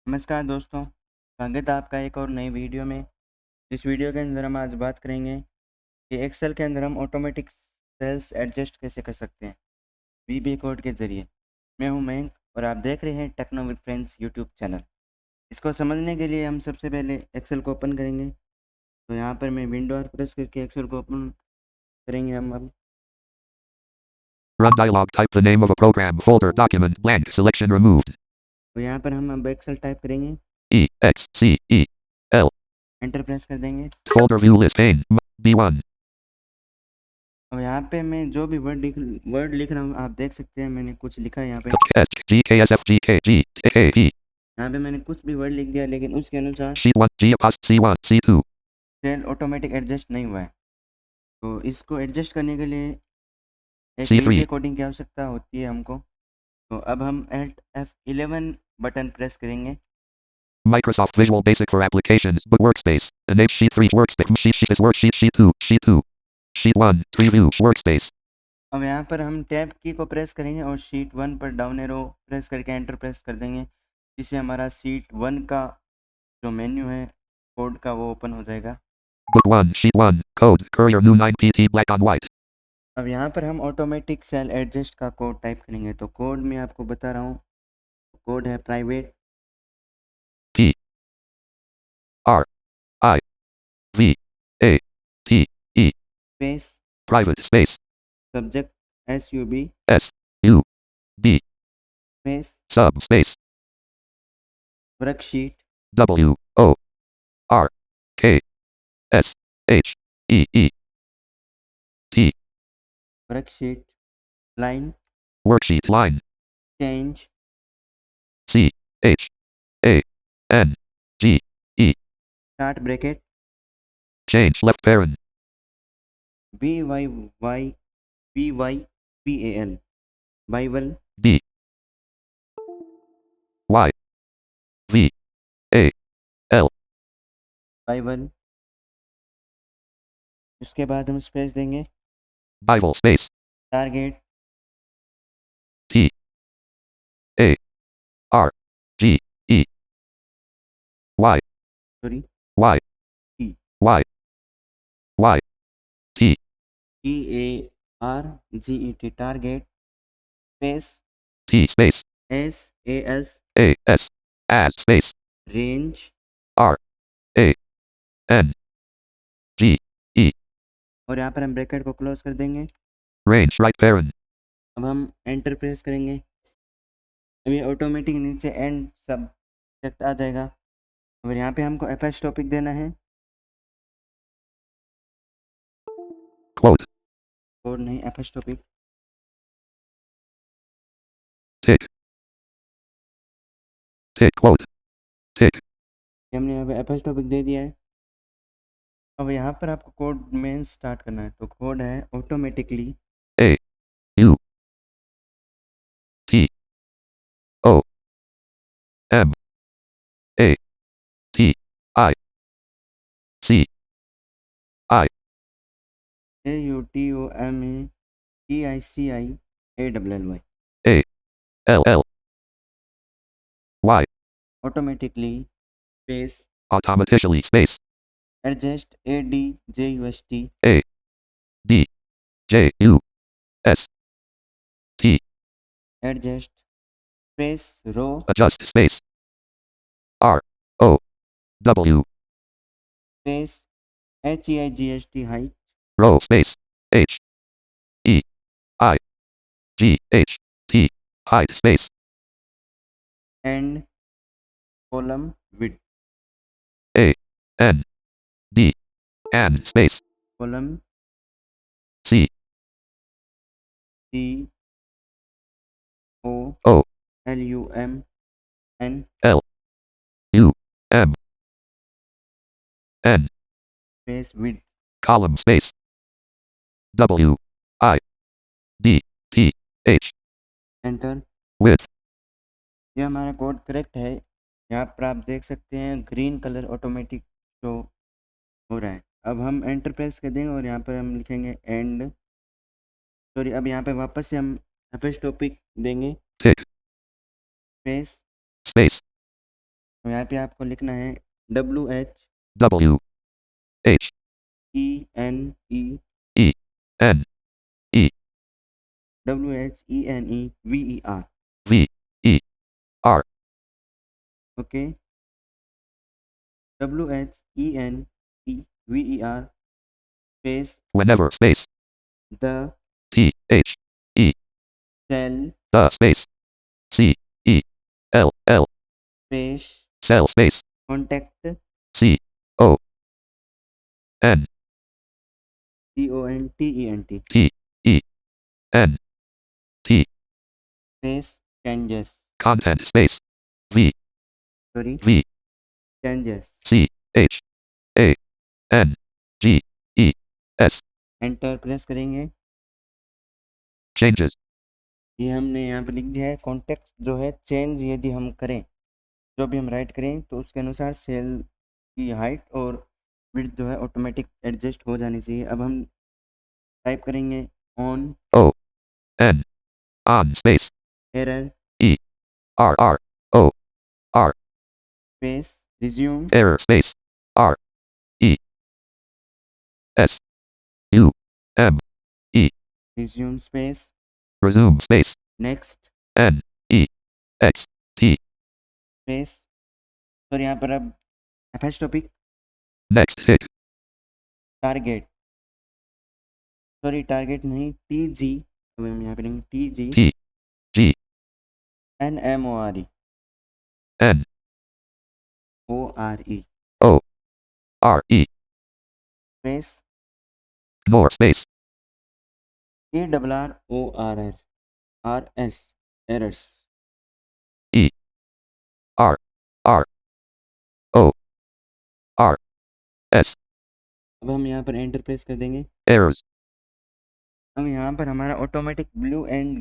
नमस्कार दोस्तों, स्वागत है आपका एक और नई वीडियो में। इस वीडियो के अंदर हम आज बात करेंगे कि एक्सेल के अंदर हम ऑटोमेटिक सेल्स एडजस्ट कैसे कर सकते हैं वीबी कोड के ज़रिए। मैं हूं मयंक और आप देख रहे हैं Techno with friends YouTube channel. इसको समझने के लिए हम सबसे पहले एक्सेल को ओपन करेंगे। तो यहाँ पर मैं विंडो और प्रेस करके एक्सेल को ओपन करेंगे हम अब। Run dialog. Type the name of a program, folder, document, blank, selection removed. तो यहाँ पर हम अब एक्सेल टाइप करेंगे, E X C E L. Enter press कर देंगे। Folder view list pane. B1. और यहाँ पे मैं जो भी वर्ड लिख रहा हूँ आप देख सकते हैं, मैंने कुछ लिखा है यहाँ पे। S G K S F G K G K P. यहाँ पे मैंने कुछ भी वर्ड लिख दिया, लेकिन उसके अनुसार Sheet 1 G C1 C2. Cell automatic adjust नहीं हुआ है। तो इसको एडजस्ट करने के लिए एक C3. वीबी कोडिंग की आवश्यकता होती है हमको। तो अब हम Alt F11 बटन प्रेस करेंगे। Microsoft Visual Basic for applications. But workspace. Enable sheet 3 workspace. Sheet is worksheet. Sheet 2. Sheet 2. Sheet 1. Preview. Workspace. अब यहाँ पर हम टैब की को प्रेस करेंगे और शीट 1 पर डाउन एरो प्रेस करके एंटर प्रेस कर देंगे, जिससे हमारा शीट 1 का जो मेन्यू है कोड का वो ओपन हो जाएगा। Book 1. Sheet 1. Code. Courier new 9 PT black on white. अब यहाँ पर हम ऑटोमेटिक सेल एडजस्ट का कोड टाइप करेंगे। तो कोड मैं आपको बता रहा हूँ, कोड है private P R I V A T E. Space Private space. Subject SUB S U B. Space Sub space. Worksheet W O R K S H E E T. Worksheet line Worksheet line. Change C H A N G E. Start bracket Change left parent. BYPAL Bible B Y V A L. Bible. उसके बाद हम space देंगे। Bible space. Target T A R G E Y sorry Y T Y Y T. TARGET target space T space SAS A S as space range R A N G E. और यहाँ पर हम bracket को close कर देंगे। Range right parent. अब हम enter press करेंगे। अब ये ऑटोमेटिक नीचे एंड सब्जेक्ट आ जाएगा। अब यहाँ पे हमको एपैच टॉपिक देना है Quote. और नहीं एपैच topic. Tick. Tick quote. Tick. हमने यहाँ पे एपैच टॉपिक दे दिया है। अब यहाँ पर आपको कोड में स्टार्ट करना है। तो कोड है automatically A U T O M A T I C I AUTOMATICIALLY A L L Y. Automatically space Automatically space adjust ADJUST A D J U S T. Adjust space row Adjust space R O W. Space HEIGST height Row space H E I G H T. Height space and column width A N D and space column C COLUMN O L U M N. Space width Column space W I D T H. Enter. Width. ये हमारा code correct है। यहाँ पर आप देख सकते हैं green colour automatic show हो रहा है। अब हम एंटर प्रेस कर देंगे और यहाँ पर हम लिखेंगे एंड सॉरी। अब यहाँ पे वापस से हम एपैच टॉपिक देंगे Tick स्पेस space तो यहाँ पे आपको लिखना है WH W H ENE E N E WHENEVER। V E R. Okay, WHENEVER space Whenever space the T H E cell the space C E L L space cell space contact C O N CONTENT T E N T space changes, content space V sorry, V changes, C H A N G E S enter press करेंगे। changes ये हमने यहाँ पे लिख दिया है। Context जो है चेंज यदि हम करें, जो भी हम राइट करें तो उसके अनुसार सेल की हाइट और विड्थ जो है ऑटोमेटिक एडजस्ट हो जानी चाहिए। अब हम टाइप करेंगे on O N on space error E R R O R space resume error space R E S U M E resume space resume space next N E X T space. और यहाँ पर अब first topic next tick target, sorry target नहीं, TG। अब हम यहाँ पे लिखेंगे TG T G NMORE N ORE O R E space more space ARRORRS errors. E R R O R S अब हम यहाँ पर एंटर प्रेस कर देंगे। errors अब यहाँ पर हमारा ऑटोमेटिक ब्लू एंड